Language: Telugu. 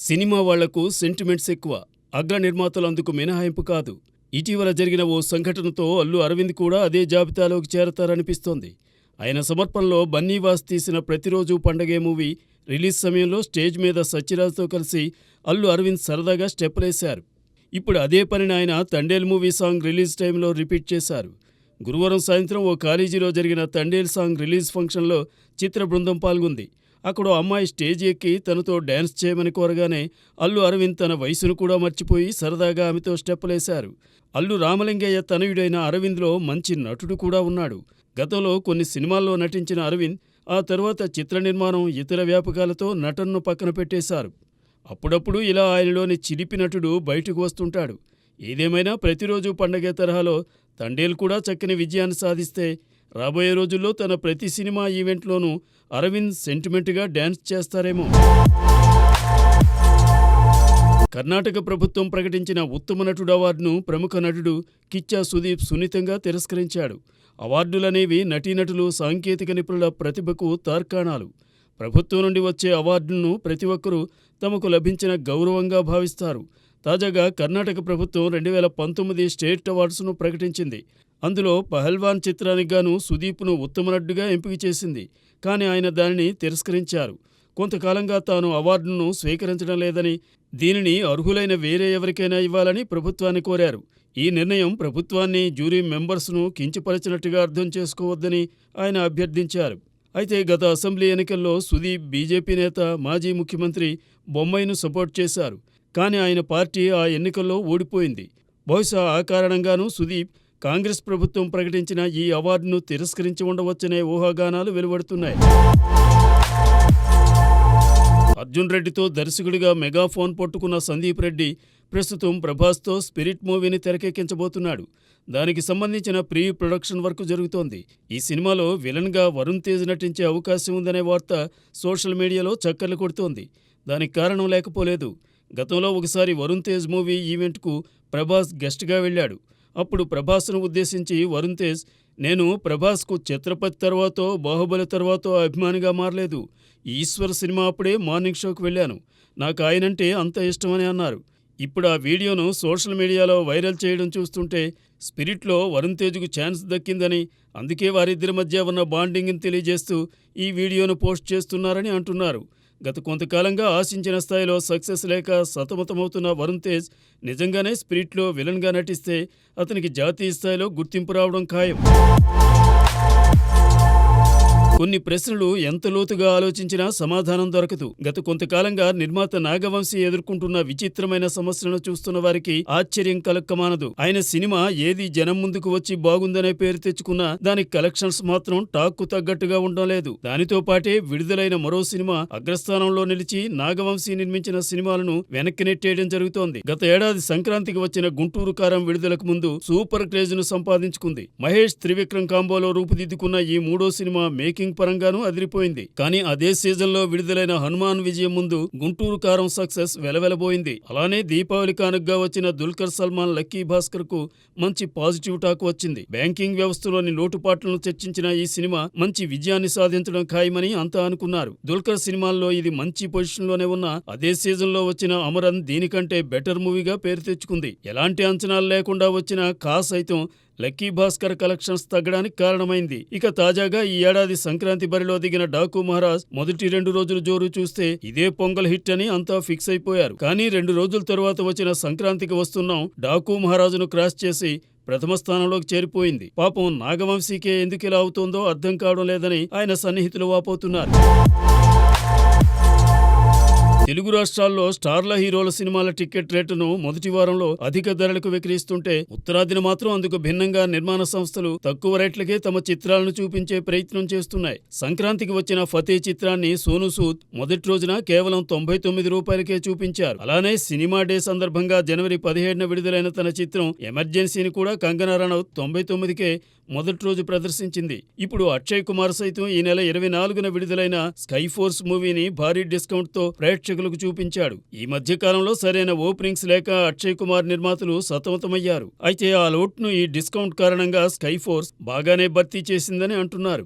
సినిమా వాళ్లకు సెంటిమెంట్స్ ఎక్కువ. అగ్ర నిర్మాతలు అందుకు మినహాయింపు కాదు. ఇటీవల జరిగిన ఓ సంఘటనతో అల్లు అరవింద్ కూడా అదే జాబితాలోకి చేరతారనిపిస్తోంది. ఆయన సమర్పణలో బన్నీవాస్ తీసిన ప్రతిరోజు పండగే మూవీ రిలీజ్ సమయంలో స్టేజ్ మీద సత్యరాజ్తో కలిసి అల్లు అరవింద్ సరదాగా స్టెప్పులేశారు. ఇప్పుడు అదే పనిని ఆయన తండేల్ మూవీ సాంగ్ రిలీజ్ టైంలో రిపీట్ చేశారు. గురువారం సాయంత్రం ఓ కాలేజీలో జరిగిన తండేల్ సాంగ్ రిలీజ్ ఫంక్షన్లో చిత్ర బృందం పాల్గొంది. అక్కడ అమ్మాయి స్టేజ్ ఎక్కి తనతో డ్యాన్స్ చేయమని కోరగానే అల్లు అరవింద్ తన వయసును కూడా మర్చిపోయి సరదాగా ఆమెతో స్టెప్పులేశారు. అల్లు రామలింగయ్య తనయుడైన అరవింద్లో మంచి నటుడు కూడా ఉన్నాడు. గతంలో కొన్ని సినిమాల్లో నటించిన అరవింద్ ఆ తర్వాత చిత్ర నిర్మాణం, ఇతర వ్యాపకాలతో నటనను పక్కన పెట్టేశారు. అప్పుడప్పుడు ఇలా ఆయనలోని చిలిపి నటుడు బయటకు వస్తుంటాడు. ఏదేమైనా ప్రతిరోజు పండగే తరహాలో తండేల్ కూడా చక్కని విజయాన్ని సాధిస్తే రాబోయే రోజుల్లో తన ప్రతి సినిమా ఈవెంట్లోనూ అరవింద్ సెంటిమెంట్గా డ్యాన్స్ చేస్తారేమో. కర్ణాటక ప్రభుత్వం ప్రకటించిన ఉత్తమ నటుడు అవార్డును ప్రముఖ నటుడు కిచ్చా సుదీప్ సున్నితంగా తిరస్కరించాడు. అవార్డులనేవి నటీనటులు, సాంకేతిక నిపుణుల ప్రతిభకు తార్కాణాలు. ప్రభుత్వం నుండి వచ్చే అవార్డులను ప్రతి ఒక్కరూ తమకు లభించిన గౌరవంగా భావిస్తారు. తాజాగా కర్ణాటక ప్రభుత్వం 2019 స్టేట్ అవార్డ్స్ను ప్రకటించింది. అందులో పహల్వాన్ చిత్రానికి గాను సుదీప్ను ఉత్తమ నటుడిగా ఎంపిక చేసింది. కానీ ఆయన దానిని తిరస్కరించారు. కొంతకాలంగా తాను అవార్డును స్వీకరించడం లేదని, దీనిని అర్హులైన వేరే ఎవరికైనా ఇవ్వాలని ప్రభుత్వాన్ని కోరారు. ఈ నిర్ణయం ప్రభుత్వాన్ని, జ్యూరీ మెంబర్స్ను కించపరిచినట్టుగా అర్థం చేసుకోవద్దని ఆయన అభ్యర్థించారు. అయితే గత అసెంబ్లీ ఎన్నికల్లో సుదీప్ బీజేపీ నేత, మాజీ ముఖ్యమంత్రి బొమ్మైను సపోర్ట్ చేశారు. కానీ ఆయన పార్టీ ఆ ఎన్నికల్లో ఓడిపోయింది. బహుశా ఆ కారణంగానూ సుదీప్ కాంగ్రెస్ ప్రభుత్వం ప్రకటించిన ఈ అవార్డును తిరస్కరించి ఉండవచ్చనే ఊహాగానాలు వెలువడుతున్నాయి. అర్జున్ రెడ్డితో దర్శకుడిగా మెగాఫోన్ పట్టుకున్న సందీప్ రెడ్డి ప్రస్తుతం ప్రభాస్తో స్పిరిట్ మూవీని తెరకెక్కించబోతున్నాడు. దానికి సంబంధించిన ప్రీ ప్రొడక్షన్ వర్క్ జరుగుతోంది. ఈ సినిమాలో విలన్గా వరుణ్ తేజ్ నటించే అవకాశం ఉందనే వార్త సోషల్ మీడియాలో చక్కర్లు కొడుతోంది. దానికి కారణం లేకపోలేదు. గతంలో ఒకసారి వరుణ్ తేజ్ మూవీ ఈవెంట్కు ప్రభాస్ గెస్ట్గా వెళ్ళాడు. అప్పుడు ప్రభాస్ను ఉద్దేశించి వరుణ్ తేజ్, నేను ప్రభాస్కు ఛత్రపతి తర్వాతో, బాహుబలి తర్వాతో అభిమానిగా మారలేదు. ఈశ్వర్ సినిమా అప్పుడే మార్నింగ్ షోకి వెళ్ళాను. నాకు ఆయనంటే అంత ఇష్టమని అన్నారు. ఇప్పుడు ఆ వీడియోను సోషల్ మీడియాలో వైరల్ చేయడం చూస్తుంటే స్పిరిట్లో వరుణ్ తేజ్కు ఛాన్స్ దక్కిందని, అందుకే వారిద్దరి మధ్య ఉన్న బాండింగ్ని తెలియజేస్తూ ఈ వీడియోను పోస్ట్ చేస్తున్నారని అంటున్నారు. గత కొంతకాలంగా ఆశించిన స్థాయిలో సక్సెస్ లేక సతమతమవుతున్న వరుణ్ తేజ్ నిజంగానే స్పిరిట్లో విలన్గా నటిస్తే అతనికి జాతీయ స్థాయిలో గుర్తింపు రావడం ఖాయం. కొన్ని ప్రశ్నలు ఎంత లోతుగా ఆలోచించినా సమాధానం దొరకదు. గత కొంతకాలంగా నిర్మాత నాగవంశీ ఎదుర్కొంటున్న విచిత్రమైన సమస్యలను చూస్తున్న వారికి ఆశ్చర్యం కలక్కమానదు. ఆయన సినిమా ఏది జనం ముందుకు వచ్చి బాగుందనే పేరు తెచ్చుకున్నా దానికి కలెక్షన్స్ మాత్రం టాక్కు తగ్గట్టుగా ఉండడం లేదు. దానితో పాటే విడుదలైన మరో సినిమా అగ్రస్థానంలో నిలిచి నాగవంశీ నిర్మించిన సినిమాలను వెనక్కి నెట్టేయడం జరుగుతోంది. గత ఏడాది సంక్రాంతికి వచ్చిన గుంటూరు కారం విడుదలకు ముందు సూపర్ క్రేజ్ ను సంపాదించుకుంది. మహేష్, త్రివిక్రమ్ కాంబోలో రూపుదిద్దుకున్న ఈ మూడో సినిమా మేకింగ్ పరంగానూ అదిరిపోయింది. కానీ అదే సీజన్లో విడుదలైన హనుమాన్ విజయం ముందు గుంటూరు కారం సక్సెస్ వెలవెలబోయింది. అలానే దీపావళి కానుకగా వచ్చిన దుల్కర్ సల్మాన్ లక్కీ భాస్కర్ కు మంచి పాజిటివ్ టాక్ వచ్చింది. బ్యాంకింగ్ వ్యవస్థలోని లోటుపాట్లను చర్చించిన ఈ సినిమా మంచి విజయాన్ని సాధించడం ఖాయమని అంతా అనుకున్నారు. దుల్కర్ సినిమాల్లో ఇది మంచి పొజిషన్లోనే ఉన్న అదే సీజన్లో వచ్చిన అమరన్ దీనికంటే బెటర్ మూవీగా పేరు తెచ్చుకుంది. ఎలాంటి అంచనాలు లేకుండా వచ్చిన కా సైతం లక్కీ భాస్కర్ కలెక్షన్స్ తగ్గడానికి కారణమైంది. ఇక తాజాగా ఈ ఏడాది సంక్రాంతి బరిలో దిగిన డాకు మహారాజ్ మొదటి 2 రోజుల జోరు చూస్తే ఇదే పొంగల్ హిట్ అని అంతా ఫిక్స్ అయిపోయారు. కానీ 2 రోజుల తరువాత వచ్చిన సంక్రాంతికి వస్తున్నాం డాకు మహారాజును క్రాస్ చేసి ప్రథమ స్థానంలోకి చేరిపోయింది. పాపం నాగవంశీకే ఎందుకిలా అవుతోందో అర్థం కావడం లేదని ఆయన సన్నిహితులు వాపోతున్నారు. తెలుగు రాష్ట్రాల్లో స్టార్ల హీరోల సినిమాల టికెట్ రేటును మొదటి వారంలో అధిక ధరలకు విక్రయిస్తుంటే ఉత్తరాదిన మాత్రం అందుకు భిన్నంగా నిర్మాణ సంస్థలు తక్కువ రేట్లకే తమ చిత్రాలను చూపించే ప్రయత్నం చేస్తున్నాయి. సంక్రాంతికి వచ్చిన ఫతే చిత్రాన్ని సోనూ సూద్ మొదటి రోజున కేవలం 99 రూపాయలకే చూపించారు. అలానే సినిమా డే సందర్భంగా జనవరి 17న విడుదలైన తన చిత్రం ఎమర్జెన్సీని కూడా కంగనా రనౌత్ 99కే మొదటి రోజు ప్రదర్శించింది. ఇప్పుడు అక్షయ్ కుమార్ సైతం ఈ నెల 24న విడుదలైన స్కై ఫోర్స్ మూవీని భారీ డిస్కౌంట్ తో ప్రేక్షకులకు చూపించాడు. ఈ మధ్య కాలంలో సరైన ఓపెనింగ్స్ లేక అక్షయ్ కుమార్ నిర్మాతలు సతమతమయ్యారు. అయితే ఆ లోటును ఈ డిస్కౌంట్ కారణంగా స్కై ఫోర్స్ బాగానే భర్తీ చేసిందని అంటున్నారు.